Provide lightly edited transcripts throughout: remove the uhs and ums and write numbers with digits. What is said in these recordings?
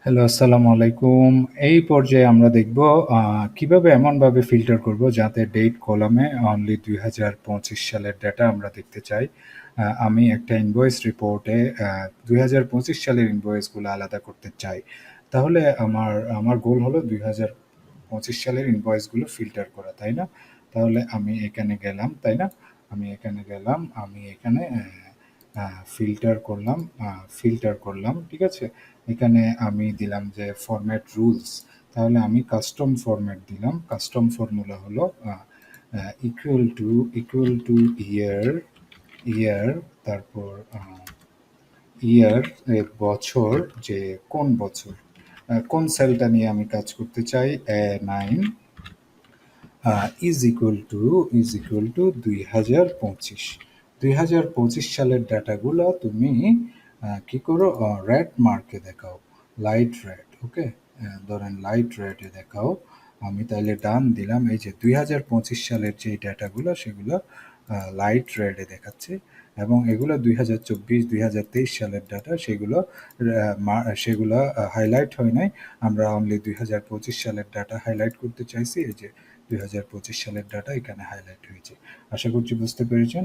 Hello, আসসালামু আলাইকুম। এই পর্যায়ে আমরা দেখব কিভাবে এমনভাবে ফিল্টার করব যাতে ডেট কলামে অনলি ২০২৫ সালের ডেটা আমরা দেখতে চাই। আমি একটা ইনভয়েস রিপোর্টে ২০২৫ সালের ইনভয়েসগুলো আলাদা করতে চাই। তাহলে আমার আমার গোল হলো ২০২৫ সালের ইনভয়েসগুলো ফিল্টার করা, তাই না? তাহলে আমি এখানে গেলাম, তাই না? আমি এখানে ফিল্টার করলাম, ঠিক আছে? এখানে আমি দিলাম যে ফরম্যাট রুলস। তাহলে আমি কাস্টম ফরম্যাট দিলাম। কাস্টম ফর্মুলা হলো ইকুয়াল টু ইয়ার, ইয়ার তারপর ইয়ার বছর, যে কোন বছর, কোন সেলটা নিয়ে আমি কাজ করতে চাই, 9 ইজ ইকুয়াল টু ২০২৫ সালের ডাটাগুলো তুমি কি করো, রেড মার্কে দেখাও, লাইট রেড, ওকে? ধরেন লাইট রেডে দেখাও। আমি তাহলে ডান দিলাম। এই যে ২০২৫ সালের যে ডাটাগুলো সেগুলো লাইট রেডে দেখাচ্ছে, এবং এগুলো ২০২৪-২০২৩ সালের ডাটা, সেগুলো হাইলাইট হয় নাই। আমরা অনলি ২০২৫ সালের ডাটা হাইলাইট করতে চাইছি। এই যে ২০২৫ সালের ডাটা এখানে হাইলাইট হয়েছে। আশা করছি বুঝতে পেরেছেন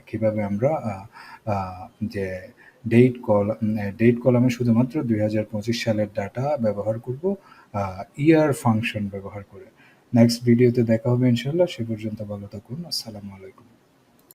কিভাবে আমরা আহ, যে ডেট কলামে শুধুমাত্র ২০২৫ সালের ডাটা ব্যবহার করব, ইয়ার ফাংশন ব্যবহার করে। নেক্সট ভিডিওতে দেখা হবে ইনশাল্লাহ। সে পর্যন্ত ভালো থাকুন। আসসালামু আলাইকুম।